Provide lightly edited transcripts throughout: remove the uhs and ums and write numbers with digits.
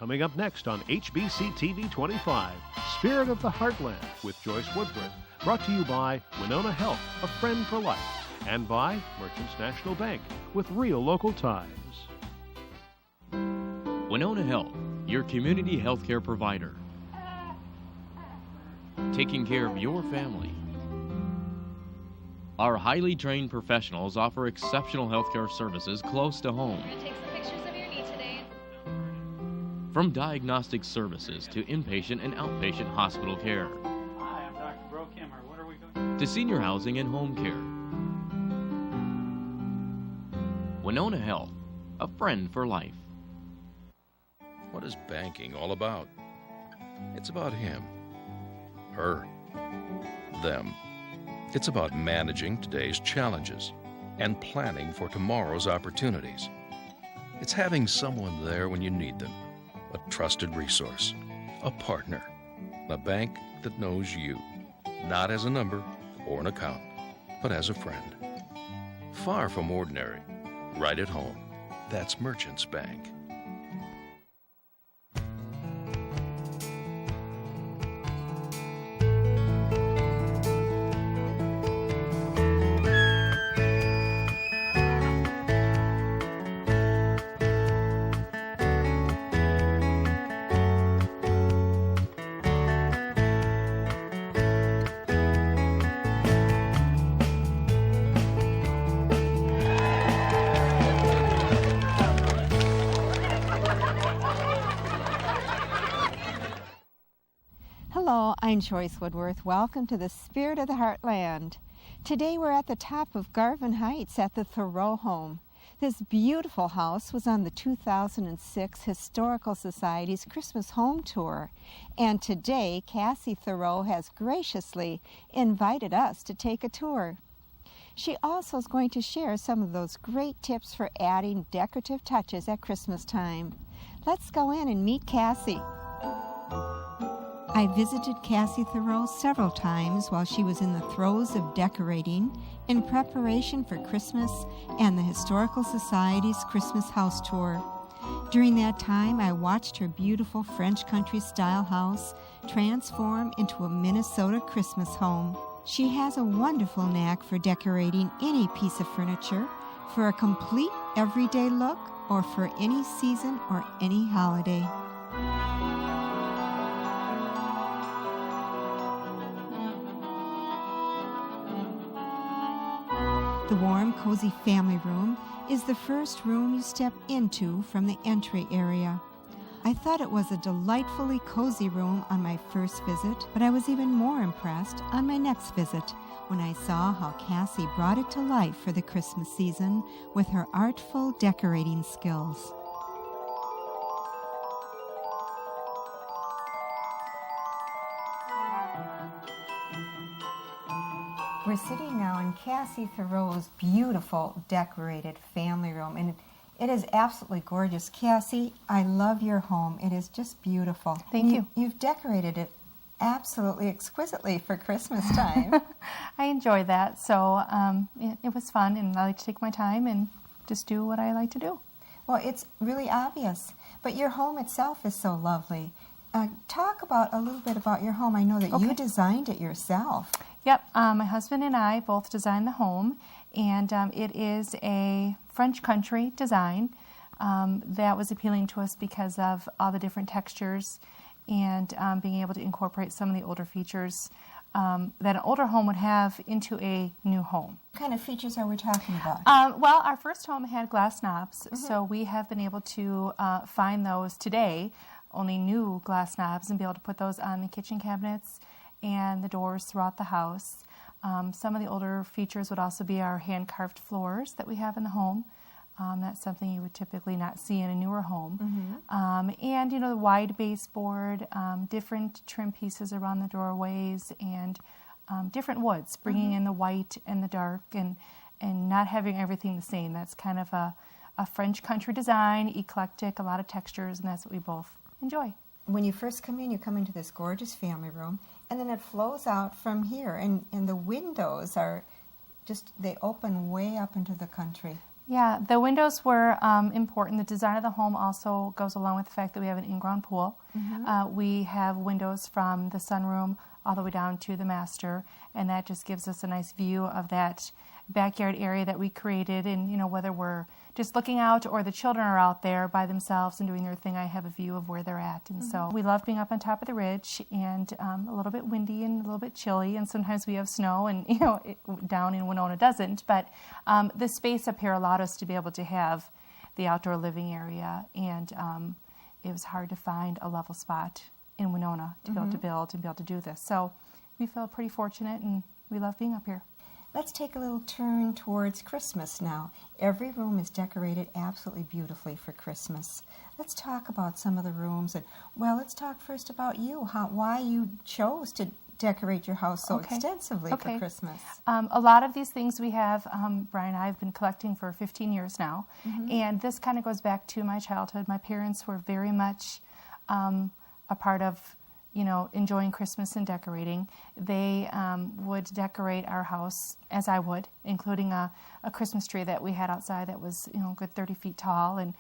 Coming up next on HBC TV 25, Spirit of the Heartland with Joyce Woodworth. Brought to you by Winona Health, a friend for life. And by Merchants National Bank, with real local ties. Winona Health, your community healthcare provider. Taking care of your family. Our highly trained professionals offer exceptional healthcare services close to home. We're going to take some pictures of your knee today. From diagnostic services to inpatient and outpatient hospital care. Hi, I'm Dr. Brokemmer. What are we going to senior housing and home care. Winona Health, a friend for life. What is banking all about? It's about him, her, them. It's about managing today's challenges and planning for tomorrow's opportunities. It's having someone there when you need them, a trusted resource, a partner, a bank that knows you, not as a number or an account, but as a friend. Far from ordinary, right at home. That's Merchants Bank. Hello, I'm Joyce Woodworth. Welcome to the Spirit of the Heartland. Today we're at the top of Garvin Heights at the Thoreau home. This beautiful house was on the 2006 Historical Society's Christmas Home Tour. And today, Cassy Thoreau has graciously invited us to take a tour. She also is going to share some of those great tips for adding decorative touches at Christmas time. Let's go in and meet Cassy. I visited Cassy Thoreau several times while she was in the throes of decorating in preparation for Christmas and the Historical Society's Christmas House Tour. During that time, I watched her beautiful French country-style house transform into a Minnesota Christmas home. She has a wonderful knack for decorating any piece of furniture for a complete everyday look or for any season or any holiday. The warm, cozy family room is the first room you step into from the entry area. I thought it was a delightfully cozy room on my first visit, but I was even more impressed on my next visit when I saw how Cassy brought it to life for the Christmas season with her artful decorating skills. We're sitting now in Cassy Thoreau's beautiful decorated family room, and it is absolutely gorgeous. Cassy, I love your home. It is just beautiful. Thank you. You've decorated it absolutely exquisitely for Christmas time. I enjoy that, so it was fun, and I like to take my time and just do what I like to do. Well, it's really obvious, but your home itself is so lovely. Talk about a little bit about your home. I know that you designed it yourself. Yep, my husband and I both designed the home, and it is a French country design that was appealing to us because of all the different textures and being able to incorporate some of the older features that an older home would have into a new home. What kind of features are we talking about? Well, our first home had glass knobs, so we have been able to find those today, only new glass knobs, and be able to put those on the kitchen cabinets and the doors throughout the house. Some of the older features would also be our hand-carved floors that we have in the home. That's something you would typically not see in a newer home. And, the wide baseboard, different trim pieces around the doorways, and different woods, bringing in the white and the dark, and not having everything the same. That's kind of a French country design, eclectic, a lot of textures, and that's what we both enjoy. When you first come in, you come into this gorgeous family room, and then it flows out from here, and the windows are just, they open way up into the country. Yeah, the windows were important. The design of the home also goes along with the fact that we have an in-ground pool. We have windows from the sunroom all the way down to the master, and that just gives us a nice view of that backyard area that we created. And, you know, whether we're just looking out or the children are out there by themselves and doing their thing, I have a view of where they're at. And so we love being up on top of the ridge, and a little bit windy and a little bit chilly, and sometimes we have snow, and, you know, down in Winona doesn't. But the space up here allowed us to be able to have the outdoor living area, and it was hard to find a level spot in Winona to be able to build and be able to do this. So we feel pretty fortunate, and we love being up here. Let's take a little turn towards Christmas now. Every room is decorated absolutely beautifully for Christmas. Let's talk about some of the rooms. And, well, let's talk first about you, why you chose to decorate your house so extensively for Christmas. A lot of these things we have, Brian and I have been collecting for 15 years now. And this kind of goes back to my childhood. My parents were very much a part of, you know, enjoying Christmas and decorating. They would decorate our house, as I would, including a Christmas tree that we had outside that was, you know, a good 30 feet tall. And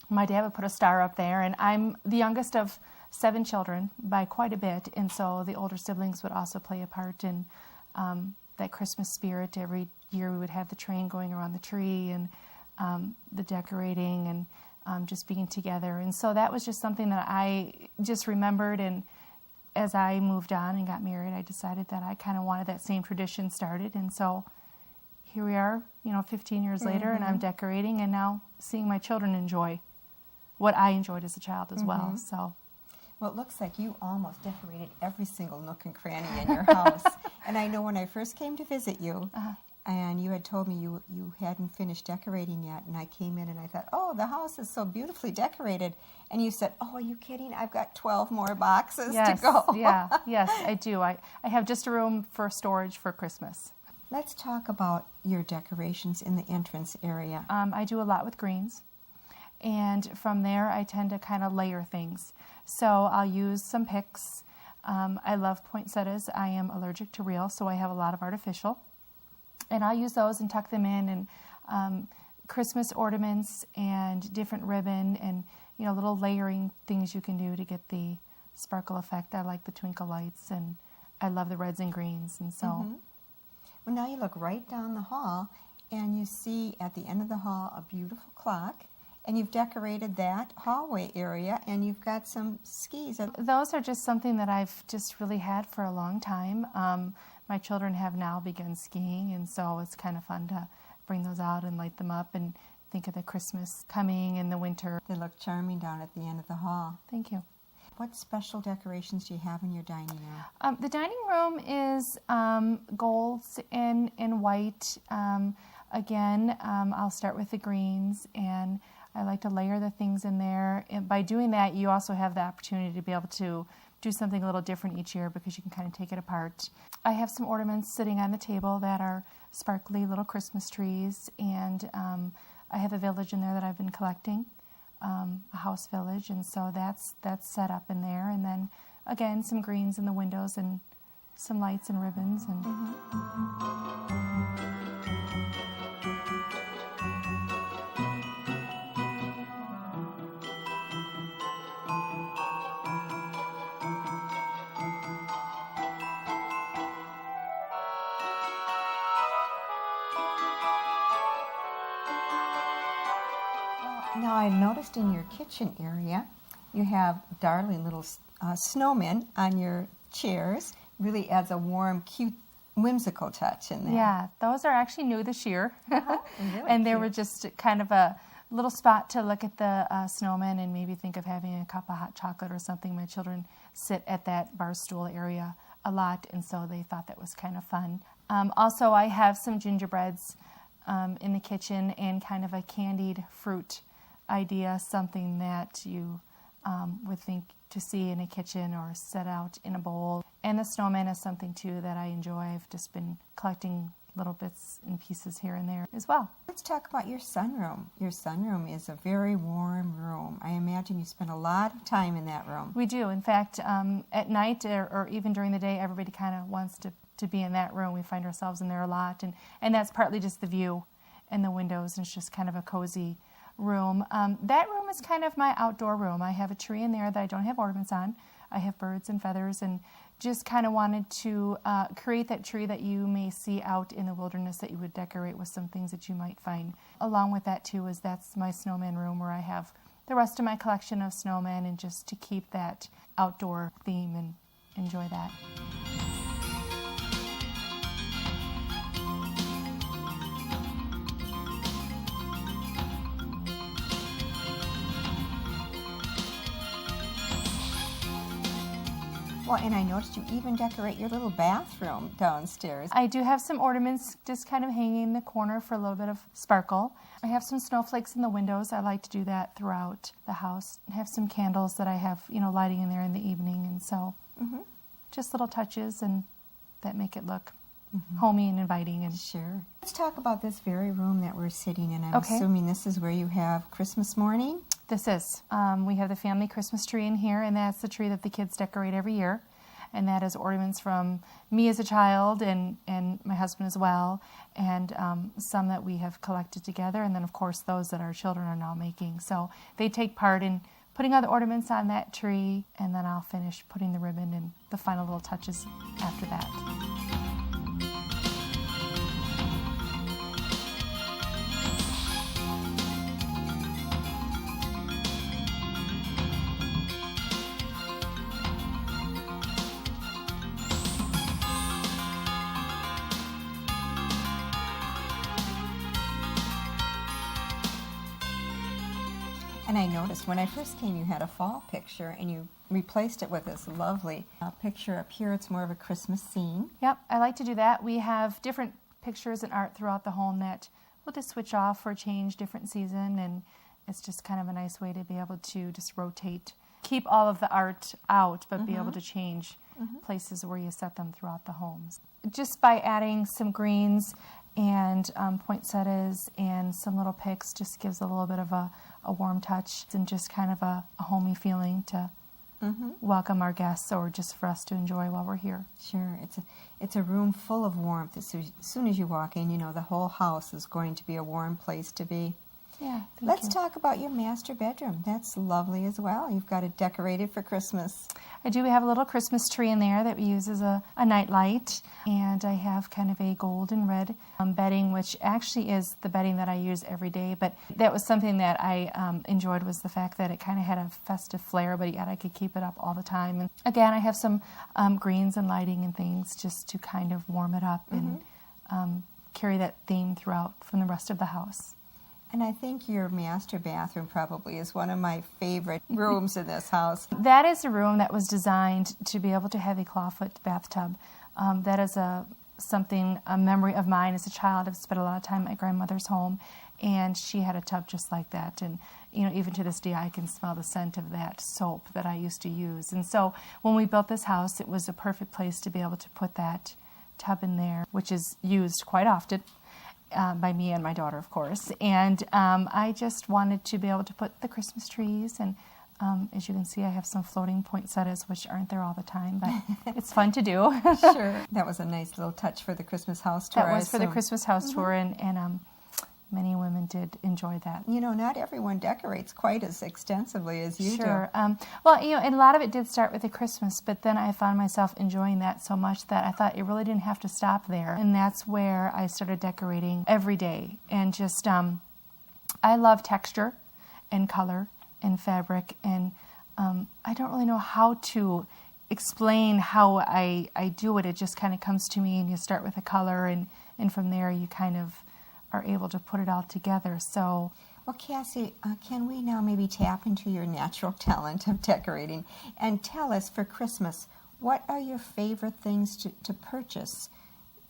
my dad would put a star up there. And I'm the youngest of 7 children by quite a bit. And so the older siblings would also play a part in that Christmas spirit. Every year we would have the train going around the tree, and the decorating, and just being together. And so that was just something that I just remembered. And as I moved on and got married, I decided that I kind of wanted that same tradition started. And so here we are, you know, 15 years later, and I'm decorating, and now seeing my children enjoy what I enjoyed as a child as well. So, well, it looks like you almost decorated every single nook and cranny in your house. And I know when I first came to visit you, and you had told me you hadn't finished decorating yet, and I came in and I thought, oh, the house is so beautifully decorated. And you said, oh, are you kidding? I've got 12 more boxes to go. Yes, I do. I have just a room for storage for Christmas. Let's talk about your decorations in the entrance area. I do a lot with greens, and from there I tend to kind of layer things. So I'll use some picks. I love poinsettias. I am allergic to real, so I have a lot of artificial. And I'll use those and tuck them in, and Christmas ornaments and different ribbon, and, you know, little layering things you can do to get the sparkle effect. I like the twinkle lights, and I love the reds and greens, and so. Well, now you look right down the hall, and you see at the end of the hall a beautiful clock, and you've decorated that hallway area, and you've got some skis. Those are just something that I've just really had for a long time. My children have now begun skiing, and so it's kind of fun to bring those out and light them up and think of the Christmas coming in the winter. They look charming down at the end of the hall. Thank you. What special decorations do you have in your dining room? The dining room is golds and white. Again, I'll start with the greens, and I like to layer the things in there. And by doing that, you also have the opportunity to be able to do something a little different each year, because you can kind of take it apart. I have some ornaments sitting on the table that are sparkly little Christmas trees, and I have a village in there that I've been collecting, a house village, and so that's set up in there. And then again, some greens in the windows and some lights and ribbons. And now I noticed in your kitchen area you have darling little snowmen on your chairs. Really adds a warm, cute, whimsical touch in there. Yeah, those are actually new this year. Really and they cute. were just kind of a little spot to look at the snowmen and maybe think of having a cup of hot chocolate or something. My children sit at that bar stool area a lot, and so they thought that was kind of fun. Also, I have some gingerbreads in the kitchen, and kind of a candied fruit idea, something that you would think to see in a kitchen or set out in a bowl. And the snowman is something too that I enjoy. I've just been collecting little bits and pieces here and there as well. Let's talk about your sunroom. Your sunroom is a very warm room. I imagine you spend a lot of time in that room. We do. In fact, at night or even during the day, everybody kind of wants to be in that room. We find ourselves in there a lot, and that's partly just the view and the windows, and it's just kind of a cozy room. That room is kind of my outdoor room. I have a tree in there that I don't have ornaments on. I have birds and feathers, and just kind of wanted to create that tree that you may see out in the wilderness that you would decorate with some things that you might find. Along with that too is that's my snowman room where I have the rest of my collection of snowmen, and just to keep that outdoor theme and enjoy that. Well, and I noticed you even decorate your little bathroom downstairs. I do have some ornaments just kind of hanging in the corner for a little bit of sparkle. I have some snowflakes in the windows. I like to do that throughout the house. I have some candles that I have, lighting in there in the evening, and so just little touches and that make it look homey and inviting. And Sure. Let's talk about this very room that we're sitting in. I'm Okay. assuming this is where you have Christmas morning? This is. We have the family Christmas tree in here, and that's the tree that the kids decorate every year. And that is ornaments from me as a child and my husband as well, and some that we have collected together, and then, of course, those that our children are now making. So they take part in putting all the ornaments on that tree, and then I'll finish putting the ribbon and the final little touches after that. And I noticed when I first came, you had a fall picture, and you replaced it with this lovely picture up here. It's more of a Christmas scene. Yep, I like to do that. We have different pictures and art throughout the home that we'll just switch off for a change, different season, and it's just kind of a nice way to be able to just rotate, keep all of the art out, but be able to change places where you set them throughout the homes. Just by adding some greens and poinsettias and some little picks just gives a little bit of a warm touch and just kind of a homey feeling to welcome our guests, or just for us to enjoy while we're here. Sure. It's a room full of warmth. As soon as you walk in, the whole house is going to be a warm place to be. Yeah. Let's talk about your master bedroom. That's lovely as well. You've got it decorated for Christmas. I do. We have a little Christmas tree in there that we use as a night light, and I have kind of a gold and red bedding, which actually is the bedding that I use every day. But that was something that I enjoyed, was the fact that it kind of had a festive flair, but yet I could keep it up all the time. And again, I have some greens and lighting and things just to kind of warm it up and carry that theme throughout from the rest of the house. And I think your master bathroom probably is one of my favorite rooms in this house. That is a room that was designed to be able to have a clawfoot bathtub. That is a memory of mine as a child. I've spent a lot of time at my grandmother's home, and she had a tub just like that. And even to this day, I can smell the scent of that soap that I used to use. And so when we built this house, it was a perfect place to be able to put that tub in there, which is used quite often. By me and my daughter, of course. And I just wanted to be able to put the Christmas trees, and as you can see, I have some floating poinsettias, which aren't there all the time, but it's fun to do. Sure. That was a nice little touch for the Christmas house tour. That was for the Christmas house tour, and many women did enjoy that. Not everyone decorates quite as extensively as you do. Sure. And a lot of it did start with the Christmas, but then I found myself enjoying that so much that I thought it really didn't have to stop there. And that's where I started decorating every day. And just, I love texture and color and fabric, and I don't really know how to explain how I do it. It just kind of comes to me, and you start with a color, and from there you kind of are able to put it all together. So, well, Cassy, can we now maybe tap into your natural talent of decorating and tell us for Christmas, what are your favorite things to purchase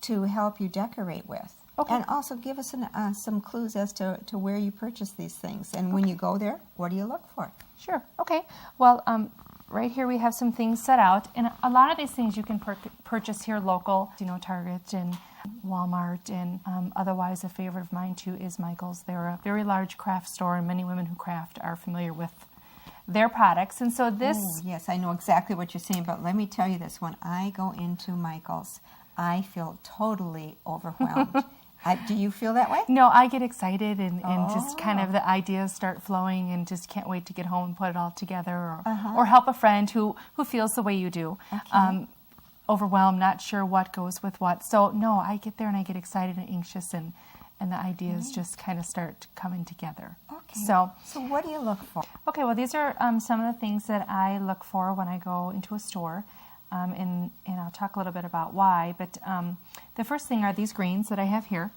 to help you decorate with? Okay. And also give us some clues as to where you purchase these things. And when you go there, what do you look for? Sure. Okay. Well, right here we have some things set out. And a lot of these things you can purchase here local, Target and Walmart, and otherwise a favorite of mine too is Michael's. They're a very large craft store, and many women who craft are familiar with their products. And so this... Oh, yes, I know exactly what you're saying, but let me tell you this. When I go into Michael's, I feel totally overwhelmed. Do you feel that way? No, I get excited and just kind of the ideas start flowing and just can't wait to get home and put it all together or help a friend who feels the way you do. Okay. Overwhelmed, not sure what goes with what. So, no, I get there and I get excited and anxious and the ideas just kind of start coming together. Okay. So what do you look for? Okay, well, these are some of the things that I look for when I go into a store. And I'll talk a little bit about why, but the first thing are these greens that I have here,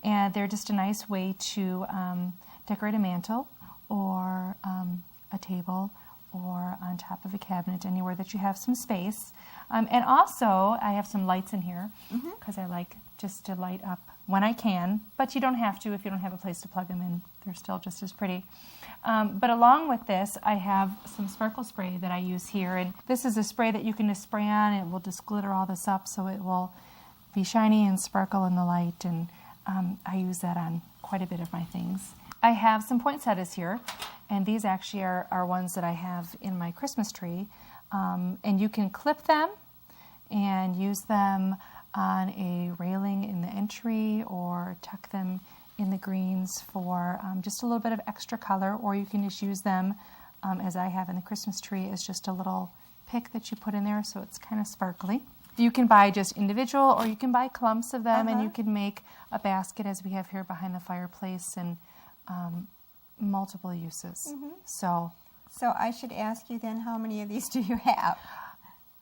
and they're just a nice way to decorate a mantle or a table or on top of a cabinet, anywhere that you have some space. And also, I have some lights in here because I like just to light up when I can, but you don't have to if you don't have a place to plug them in. They're still just as pretty. But along with this, I have some sparkle spray that I use here. And this is a spray that you can just spray on. It will just glitter all this up so it will be shiny and sparkle in the light. And I use that on quite a bit of my things. I have some poinsettias here. And these actually are ones that I have in my Christmas tree. And you can clip them and use them on a railing in the entry or tuck them in the greens for just a little bit of extra color, or you can just use them as I have in the Christmas tree as just a little pick that you put in there so it's kind of sparkly. You can buy just individual or you can buy clumps of them and you can make a basket as we have here behind the fireplace and multiple uses. So I should ask you then, how many of these do you have?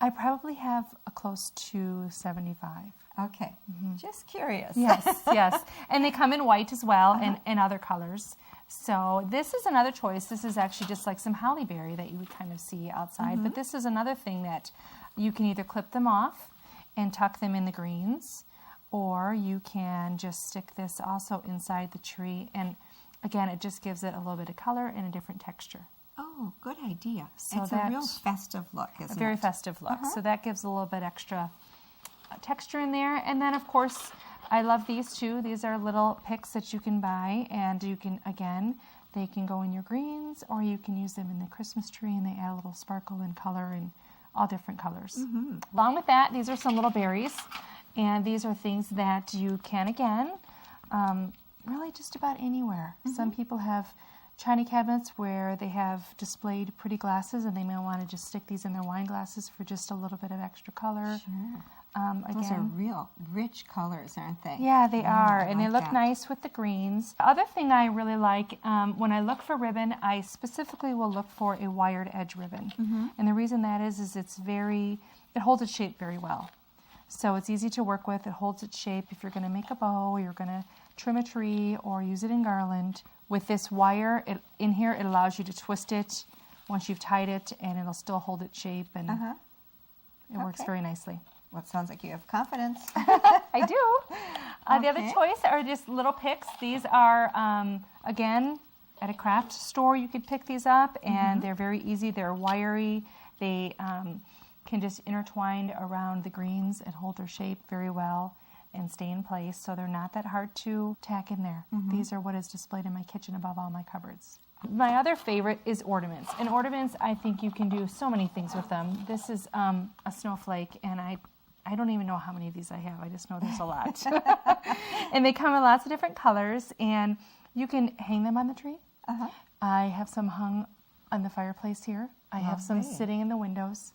I probably have close to 75. Okay, just curious. Yes, yes. And they come in white as well and other colors. So this is another choice. This is actually just like some hollyberry that you would kind of see outside. But this is another thing that you can either clip them off and tuck them in the greens, or you can just stick this also inside the tree. And again, it just gives it a little bit of color and a different texture. Oh, good idea. So it's a real festive look, isn't it? A very festive look. So that gives a little bit extra texture in there. And then, of course, I love these too. These are little picks that you can buy, and you can, again, they can go in your greens, or you can use them in the Christmas tree, and they add a little sparkle and color and all different colors. Along with that, these are some little berries, and these are things that you can, again, really just about anywhere. Some people have china cabinets where they have displayed pretty glasses, and they may want to just stick these in their wine glasses for just a little bit of extra color. Sure. Again, those are real rich colors, aren't they? Yeah, they are, and like they look that. nice with the greens. The other thing I really like, when I look for ribbon, I specifically will look for a wired edge ribbon. And the reason that is it holds its shape very well. So it's easy to work with. It holds its shape. If you're going to make a bow, or you're going to trim a tree, or use it in garland, with this wire in here, it allows you to twist it once you've tied it, and it'll still hold its shape, and it works very nicely. Well, it sounds like you have confidence. I do. The other choice are just little picks. These are, again, at a craft store you could pick these up, and they're very easy. They're wiry. They can just intertwine around the greens and hold their shape very well and stay in place, so they're not that hard to tack in there. These are what is displayed in my kitchen above all my cupboards. My other favorite is ornaments. And ornaments, I think you can do so many things with them. This is a snowflake, and I don't even know how many of these I have. I just know there's a lot. And they come in lots of different colors, and you can hang them on the tree. I have some hung on the fireplace here. I have some sitting in the windows.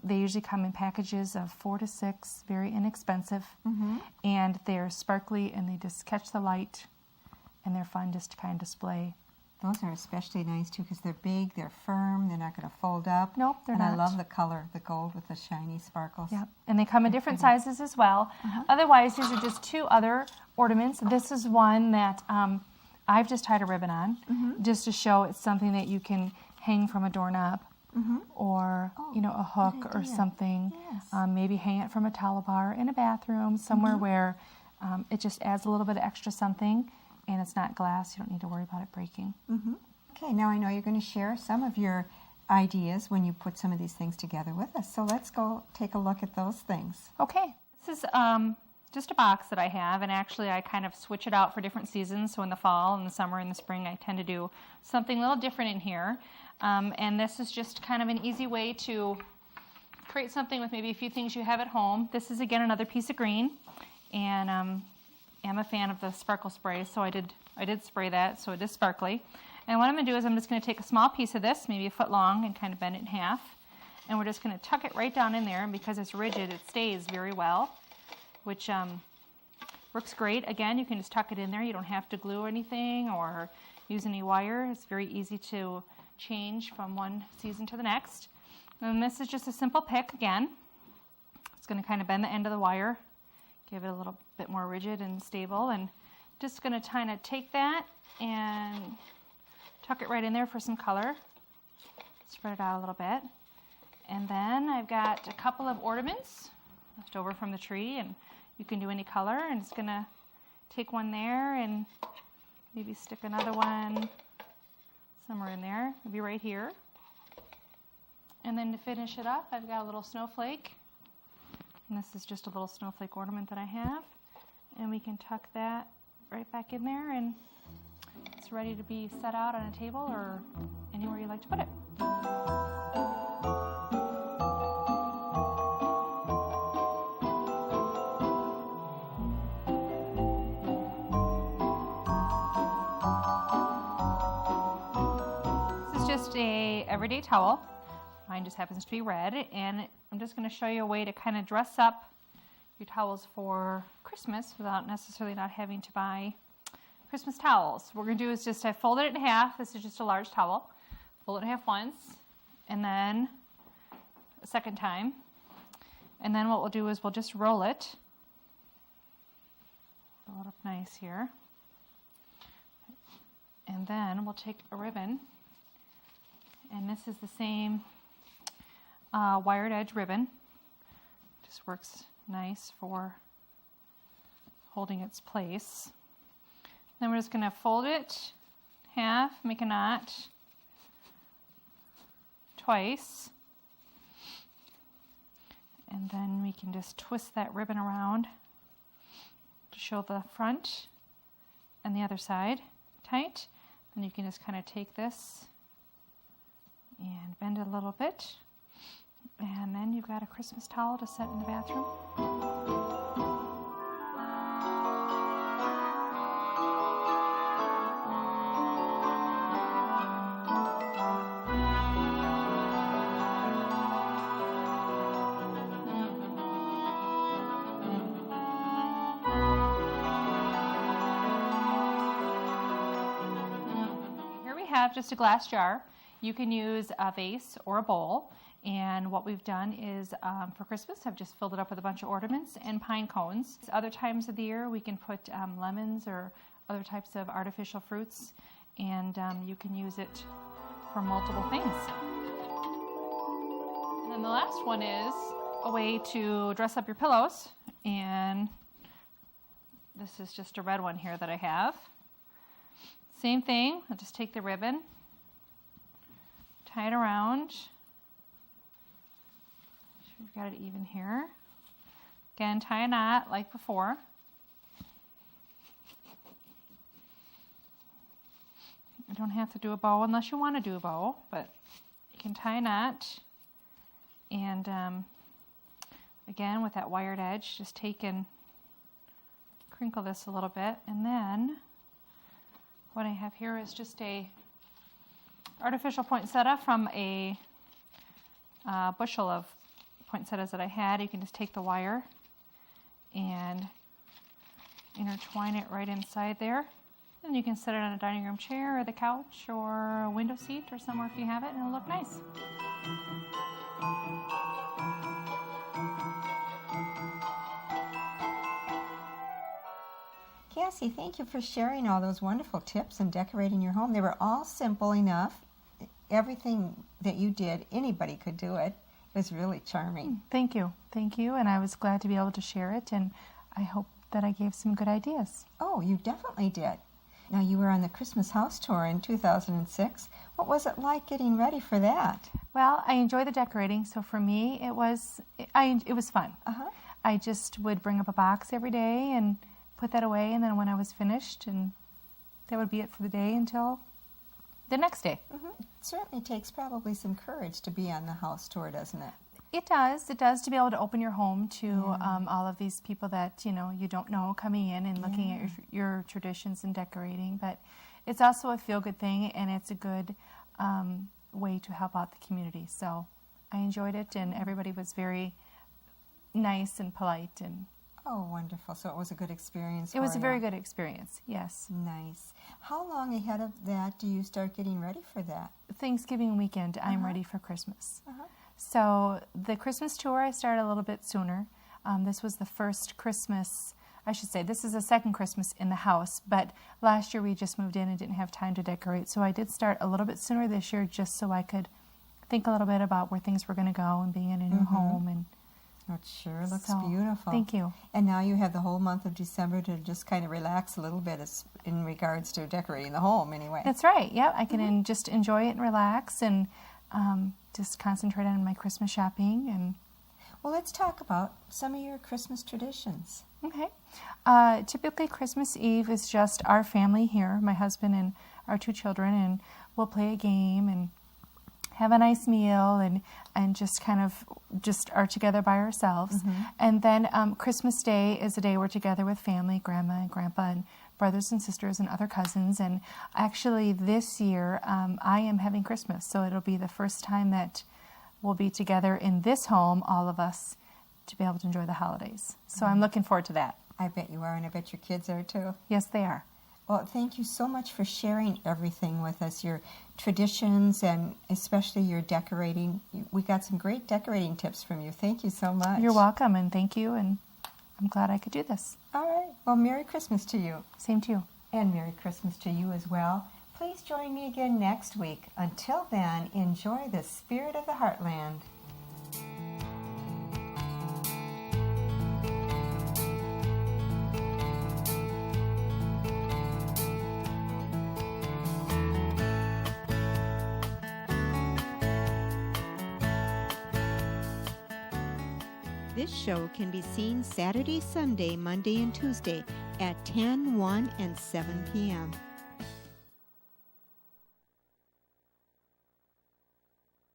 They usually come in packages of 4 to 6, very inexpensive, and they're sparkly, and they just catch the light, and they're fun just to kind of display. Those are especially nice too, because they're big, they're firm, they're not going to fold up. Nope, they're not. not. I love the color, the gold with the shiny sparkles. Yep, and they come in different sizes as well. Otherwise, these are just 2 other ornaments. This is one that I've just tied a ribbon on, just to show it's something that you can hang from a doorknob. Or a hook or something. Yes. Maybe hang it from a towel bar in a bathroom, somewhere where it just adds a little bit of extra something, and it's not glass. You don't need to worry about it breaking. Okay, now I know you're going to share some of your ideas when you put some of these things together with us. So let's go take a look at those things. Okay, this is just a box that I have, and actually I kind of switch it out for different seasons. So in the fall, in the summer, in the spring, I tend to do something a little different in here. And this is just kind of an easy way to create something with maybe a few things you have at home. This is, again, another piece of green. And am a fan of the sparkle spray, so I did spray that, so it is sparkly. And what I'm going to do is I'm just going to take a small piece of this, maybe a foot long, and kind of bend it in half. And we're just going to tuck it right down in there, and because it's rigid, it stays very well, which works great. Again, you can just tuck it in there. You don't have to glue anything or use any wire. It's very easy to change from one season to the next. And this is just a simple pick again. It's going to kind of bend the end of the wire, give it a little bit more rigid and stable, and just going to kind of take that and tuck it right in there for some color. Spread it out a little bit. And then I've got a couple of ornaments left over from the tree, and you can do any color. And it's going to take one there and maybe stick another one somewhere in there, maybe right here. And then to finish it up, I've got a little snowflake. And this is just a little snowflake ornament that I have. And we can tuck that right back in there, and it's ready to be set out on a table or anywhere you like to put it. This is just a everyday towel. Mine just happens to be red, and I'm just going to show you a way to kind of dress up your towels for Christmas without necessarily not having to buy Christmas towels. What we're going to do is just, I folded it in half. This is just a large towel. Fold it in half once, and then a second time. And then what we'll do is we'll just roll it. Roll it up nice here. And then we'll take a ribbon, and this is the same wired edge ribbon. Just works nice for holding its place. Then we're just going to fold it half, make a knot twice, and then we can just twist that ribbon around to show the front and the other side tight. Then you can just kind of take this and bend it a little bit, and then you've got a Christmas towel to set in the bathroom. Here we have just a glass jar. You can use a vase or a bowl. And what we've done is, for Christmas, I've just filled it up with a bunch of ornaments and pine cones. Other times of the year, we can put lemons or other types of artificial fruits, and you can use it for multiple things. And then the last one is a way to dress up your pillows, and this is just a red one here that I have. Same thing, I'll just take the ribbon, tie it around. We've got it even here. Again, tie a knot like before. You don't have to do a bow unless you want to do a bow, but you can tie a knot. And again, with that wired edge, just take and crinkle this a little bit. And then what I have here is just a artificial poinsettia from a bushel of poinsettias that I had. You can just take the wire and intertwine it right inside there. And you can set it on a dining room chair or the couch or a window seat or somewhere if you have it, and it'll look nice. Cassy, thank you for sharing all those wonderful tips and decorating your home. They were all simple enough. Everything that you did, anybody could do it. It was really charming. Thank you. Thank you. And I was glad to be able to share it, and I hope that I gave some good ideas. Oh, you definitely did. Now, you were on the Christmas house tour in 2006. What was it like getting ready for that? Well, I enjoy the decorating, so for me it was fun. I just would bring up a box every day and put that away, and then when I was finished, and that would be it for the day until the next day. It certainly takes probably some courage to be on the house tour, doesn't it? It does. It does, to be able to open your home to all of these people that, you don't know coming in and looking at your traditions and decorating. But it's also a feel-good thing, and it's a good way to help out the community. So I enjoyed it, and everybody was very nice and polite. And Oh, wonderful. So it was a good experience. it was for a you. very good experience, yes. Nice. How long ahead of that do you start getting ready for that? Thanksgiving weekend, I'm ready for Christmas. So the Christmas tour, I started a little bit sooner. This was the first Christmas, I should say, this is the second Christmas in the house, but last year we just moved in and didn't have time to decorate. So I did start a little bit sooner this year, just so I could think a little bit about where things were going to go and being in a new home. And It sure looks so, beautiful. Thank you. And now you have the whole month of December to just kind of relax a little bit in regards to decorating the home anyway. That's right. Yeah, I can just enjoy it and relax and just concentrate on my Christmas shopping. And Well, let's talk about some of your Christmas traditions. okay. Typically, Christmas Eve is just our family here, my husband and our 2 children, and we'll play a game and have a nice meal and just kind of just are together by ourselves. And then Christmas Day is a day we're together with family, grandma and grandpa and brothers and sisters and other cousins. And actually this year I am having Christmas, so it'll be the first time that we'll be together in this home, all of us, to be able to enjoy the holidays. So I'm looking forward to that. I bet you are, and I bet your kids are too. Yes, they are. Well, thank you so much for sharing everything with us, your traditions and especially your decorating. We got some great decorating tips from you. Thank you so much. You're welcome, and thank you, and I'm glad I could do this. All right. Well, Merry Christmas to you. Same to you. And Merry Christmas to you as well. Please join me again next week. Until then, enjoy the Spirit of the Heartland. This show can be seen Saturday, Sunday, Monday, and Tuesday at 10, 1, and 7 p.m.